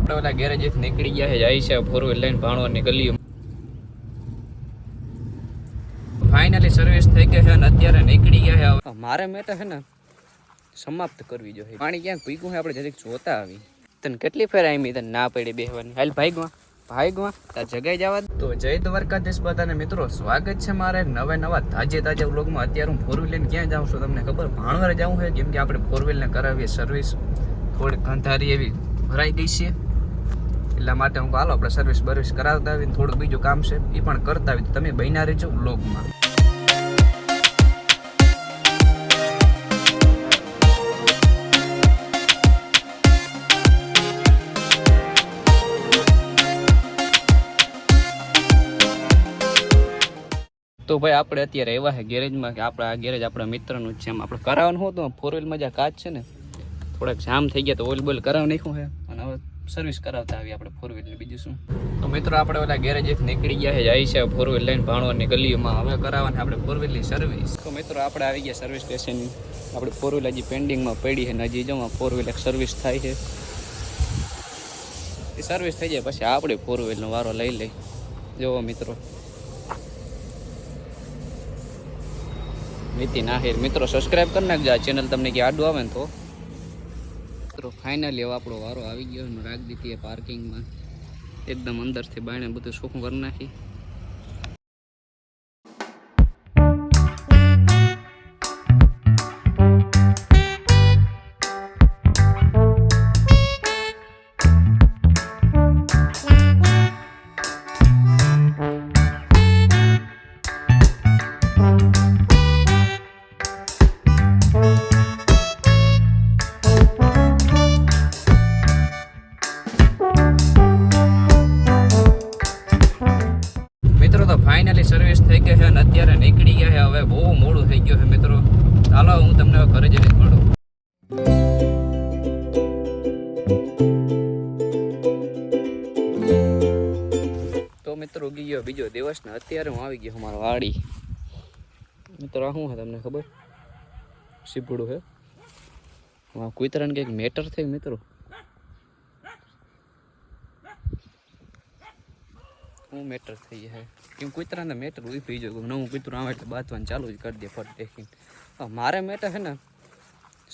આપણે ઓલા ગેરેજથી નીકળી ગયા છે, જાય છે ફોર વ્હીલ લઈને ભાણવાની ગલીઓ. ફાઇનલી સર્વિસ થઈ ગઈ છે અને અત્યારે નીકળી ગયા છે. મારે મેટર છે ને સમાપ્ત કરવી જોઈએ. પાણી ક્યાંક પીગું છે, આપણે જરીક જોતા આવી. તને કેટલી ફેર આવી તને ના પડી બેહવાની? હાલ ભાઈગવા તાર જગાઈ જવા. તો જય દ્વારકાધીશ બધાને મિત્રો, સ્વાગત છે મારે નવા તાજે વ્લોગમાં. અત્યારે હું ફોર વ્હીલ લઈને ક્યાં જાઉં છું તમને ખબર? ભાણવર જાઉં છે, કેમ કે આપણે ફોર વ્હીલને કરાવીએ સર્વિસ. થોડીક અંધારી એવી ભરાઈ ગઈ છે, એટલા માટે હું હાલો આપણે સર્વિસ બર્વિસ કરાવતા આવીને થોડુંક બીજું કામ છે એ પણ કરતા આવી. તો તમે બન્યા રહેજો વ્લોગમાં. તો ભાઈ આપણે અત્યારે આવ્યા છે ગેરેજમાં, કે આપણા ગેરેજ આપણા મિત્રનું જ છે. એમ આપણે કરાવવાનું હતું ફોર વ્હીલમાં જ્યાં કાચ છે ને થોડાક જામ થઈ ગયા, તો ઓઇલ બોઇલ કરાવી નાખ્યું છે અને હવે સર્વિસ કરાવતા આવી આપણે ફોર વ્હીલની. બીજું શું? તો મિત્રો આપણે ઓલા ગેરેજથી નીકળી ગયા છે, જાય છે ફોર વ્હીલ લઈને ભાણવાની ગલીઓમાં. હવે કરાવવાની આપણે ફોર વ્હીલની સર્વિસ. તો મિત્રો આપણે આવી ગયા સર્વિસ સ્ટેશન. આપણે ફોર વ્હીલ હજી પેન્ડિંગમાં પડી છે ને હજી જવા ફોર વ્હીલ એક સર્વિસ થાય છે. એ સર્વિસ થઈ જાય પછી આપણે ફોર વ્હીલનો વારો લઈ લઈ. જોવો મિત્રો, નીતિન આહિર. મિત્રો સબસ્ક્રાઈબ કરી નાખજો આ ચેનલ, તમને કે આડું આવે ને તો. મિત્રો ફાઇનલી હવે આપણો વારો આવી ગયો. રાખી દીધી પાર્કિંગમાં, એકદમ અંદરથી બાયણે બધું ચોખ્ખું કરી નાખી. તો ફાઇનલી સર્વિસ થઈ ગઈ છે અને અત્યારે નીકળી ગયા છે. હવે બહુ મોડું થઈ ગયું છે મિત્રો. ચાલો હું તમને ઘરે જઈને મળું. તો મિત્રો ઉગી ગયો બીજો દિવસ ને અત્યારે હું આવી ગયો મારો વાડી. મિત્રો આ શું છે તમને ખબર? સીપડું છે. કુતરાને કંઈક મેટર થઈ મિત્રો. હું મેટર થઈ જાય કેમ કૂતરાને મેટર ઉભી જાય. નવું કૂતરું આવે એટલે બાંધવાનું ચાલુ જ કરી દે ફટ દેખીને. મારે મેટર છે ને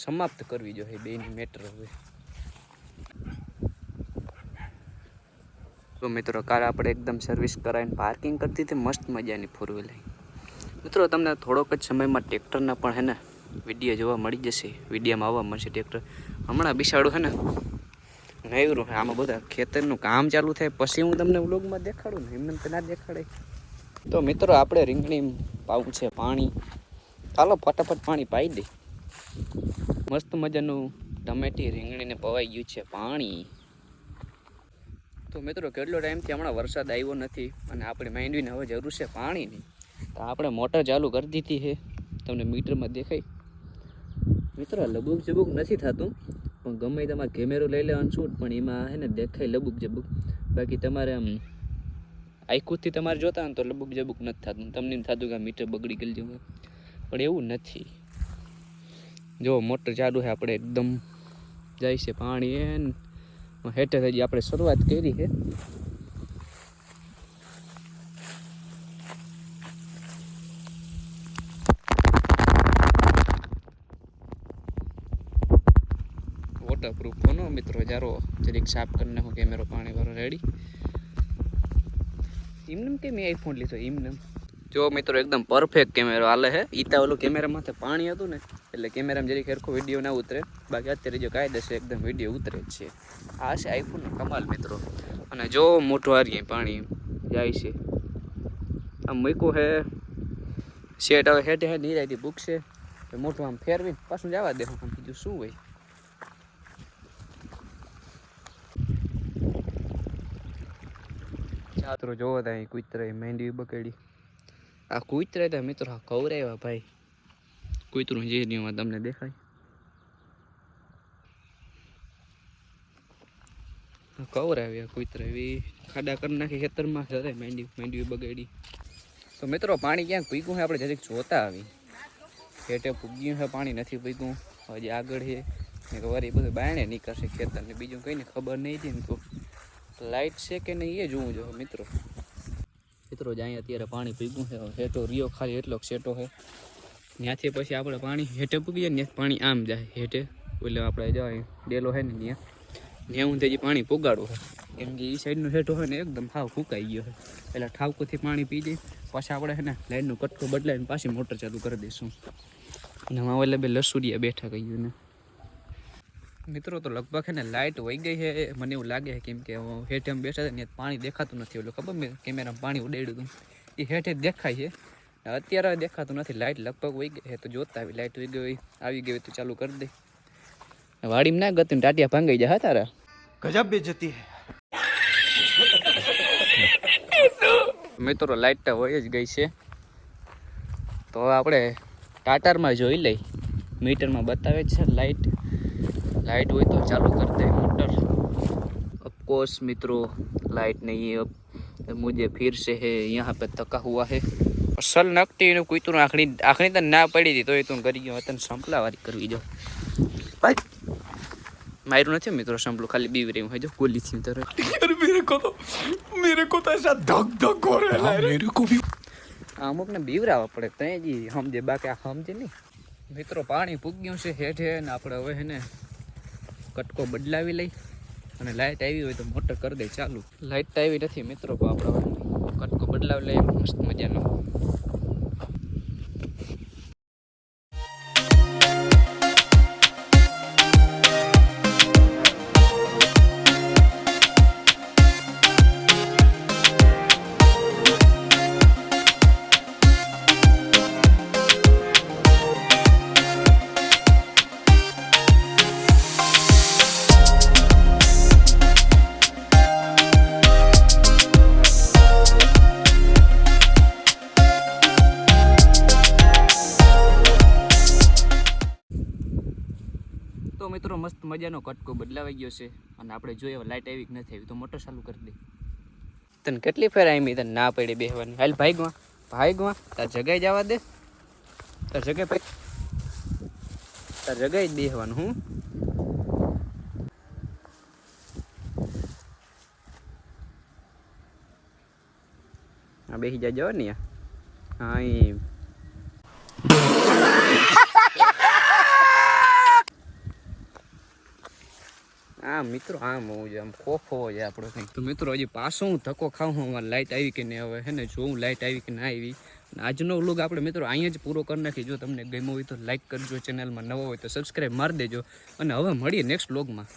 સમાપ્ત કરવી જોઈએ બેની મેટર. હવે તો મિત્રો કાલે આપણે એકદમ સર્વિસ કરાવીને પાર્કિંગ કરતી હતી મસ્ત મજાની ફોર વ્હીલ. મિત્રો તમને થોડોક જ સમયમાં ટ્રેક્ટરના પણ છે ને વિડીયો જોવા મળી જશે. વિડીયોમાં આવવા મળશે ટ્રેક્ટર. હમણાં બિસાડું છે ને નહીરું આમાં બધા ખેતરનું કામ ચાલુ થાય પછી હું તમને વ્લોગમાં દેખાડું ને, એમને તો ના દેખાડે. તો મિત્રો આપણે રીંગણી પાવું છે પાણી. ચાલો ફટાફટ પાણી પાઈ દે. મસ્ત મજાનું ટમેટી રીંગણીને પવાઈ ગયું છે પાણી. તો મિત્રો કેટલો ટાઈમથી હમણાં વરસાદ આવ્યો નથી અને આપણે માંડવીને હવે જરૂર છે પાણીની. તો આપણે મોટર ચાલુ કરી દીધી છે, તમને મીટરમાં દેખાય. મિત્રો લબુક જબુક નથી થતું, પણ ગમે તમારે કેમેરો લઈ લેવાનું શૂટ, પણ એમાં છે ને દેખાય લબુક જબુક. બાકી તમારે આમ આઈકુથી તમારે જોતા હોય ને તો લબુક જબુક નથી થતું. તમને એમ થતું કે આ મીટર બગડી ગયેલું જેવું, પણ એવું નથી. જો મોટર ચાલુ છે, આપણે એકદમ જાય છે પાણી. હેઠે હજી આપણે શરૂઆત કરી છે. વોટરપ્રૂફ ફોન મિત્રો, જારો જરીક સાફ કરી નાખો કેમેરો પાણી વાળો રેડી. એમને કેમ આઈફોન લીધો એમને? જો મિત્રો એકદમ પરફેક્ટ કેમેરો હાલે છે. ઈતા ઓલું કેમેરામાં પાણી હતું ને એટલે કેમેરામાં જરીક સરખો વિડીયો ના ઉતરે. બાકી અત્યારે જો કાયદેસર એકદમ વિડીયો ઉતરે જ છે. આ છે આઈફોનનો કમાલ મિત્રો. અને જો મોટું હારીએ પાણી જાય છે. આમ મૂક્યું છે શેટ. હવે હેઠે હેઠ નીરાયથી બુકશે મોટું આમ ફેરવીને પાછું જવા દે. આમ બીજું શું હોય. ચાતરો જોવો ત્યાં કૂતરા મહેંદી બકેડી. આ કૂતરા હતા મિત્રો કવરાવ્યા ભાઈ. કૂતરું જે રીમાં તમને દેખાય કવરાવ્યા કૂતરા એવી ખાડા કરી નાખી ખેતરમાં. જરે મહેંદી બગાડી. તો મિત્રો પાણી ક્યાંક પીગું છે, આપણે જરીક જોતા આવી. ખેટે પૂગ્યું છે પાણી, નથી પીગું. હજી આગળ છે ને વરી બધું બાયણે નીકળશે ખેતરને. બીજું કંઈને ખબર નહીં હતી ને તો લાઇટ છે કે નહીં એ જોવું જોઈએ મિત્રો. મિત્રો જ અહીંયા અત્યારે પાણી પીગું છે. હેઠો રિયો ખાલી એટલો સેટો છે. ત્યાંથી પછી આપણે પાણી હેઠે પૂગી જાય ને પાણી આમ જાય હેઠે. એટલે આપણે જાય ડેલો છે ને ત્યાં હું તેથી પાણી પુગાડું છે. કેમ કે એ સાઈડનો હેઠો હોય ને એકદમ હાવ ફૂંકાઈ ગયો છે. એટલે ઠાવકોથી પાણી પી જાય પછી આપણે છે ને લાઈનનો કટકો બદલાવીને પાછી મોટર ચાલુ કરી દઈશું. અને આમાં એટલે બે લસુડિયા બેઠા કહ્યું ને મિત્રો. તો લગભગ છે ને લાઇટ વહી ગઈ છે મને એવું લાગે છે. કેમ કે હેઠે એમ બેઠા હતા ને પાણી દેખાતું નથી. એટલે ખબર મેં કેમેરામાં પાણી ઉડાડ્યું હતું એ હેઠે જ દેખાય છે. અત્યારે દેખાતું નથી. લાઇટ લગભગ વહી ગઈ છે. તો જોતા આવી લાઇટ વહી ગઈ આવી ગઈ તો ચાલુ કરી દે. વાડીમાં ના ગતું ટાટિયા ભાંગાઈ જાય તારા. ગજબ બેજતી હે. મિત્રો લાઇટ તો હોય જ ગઈ છે. તો હવે આપણે ટાટારમાં જોઈ લઈ. મીટરમાં બતાવે છે લાઇટ હોય તો ચાલू कर दे मोटर. ऑफकोर्स मित्रों लाइट नहीं है अब. मुझे फिर से है यहाँ पे थका हुआ है. असल नकटी ने कोई तो आखरी तो ना पड़ी थी तो ये तुम करी गयो तन संपला वारी करवी जो भाई मारू नहीं मित्रों. संपलो खाली बीव रही है जो गोली थी उधर. यार मेरे को तो ऐसा धक धक हो रहा है. मेरे को भी अमुक ने बीवरावा पड़े तय जी समझे बाकी आ समझे नहीं. मित्रों पानी पूग्યું છે હેઠે ને આપણે હવે હે ને કટકો બદલાવી લઈ અને લાઇટ આવી હોય તો મોટર કરી દે ચાલુ. લાઇટ આવી નથી મિત્રો તો આપણે કટકો બદલાવી લઈએ મસ્ત મજાનો. તો મિત્રો મસ્ત મજાનો કટકો બદલાવાઈ ગયો છે અને આપણે જોઈએ હવે લાઇટ આવી કે નથી આવી તો મોટર ચાલુ કરી દે. તને કેટલી ફેર આવી તને ના પડી બેહવાની. હાલ ભાગમાં તાર જગાઈ જવા દે. તાર જગાઈ જ બેહવાનું. હું હા બેસી જાજો ને હા એમ. હા મિત્રો આમ હોવું જોઈએ આમ ખોફ હોવો જોઈએ આપણો કંઈક. તો મિત્રો હજી પાછો હું ધક્કો ખાઉં હું લાઇટ આવી કે નહીં હવે હે ને જોઉં લાઇટ આવી કે ના આવી. આજનો વ્લોગ આપણે મિત્રો અહીંયા જ પૂરો કરી નાખી. જો તમને ગમ્યો હોય તો લાઇક કરજો. ચેનલમાં નવો હોય તો સબસ્ક્રાઈબ મારી દેજો અને હવે મળીએ નેક્સ્ટ વ્લોગમાં.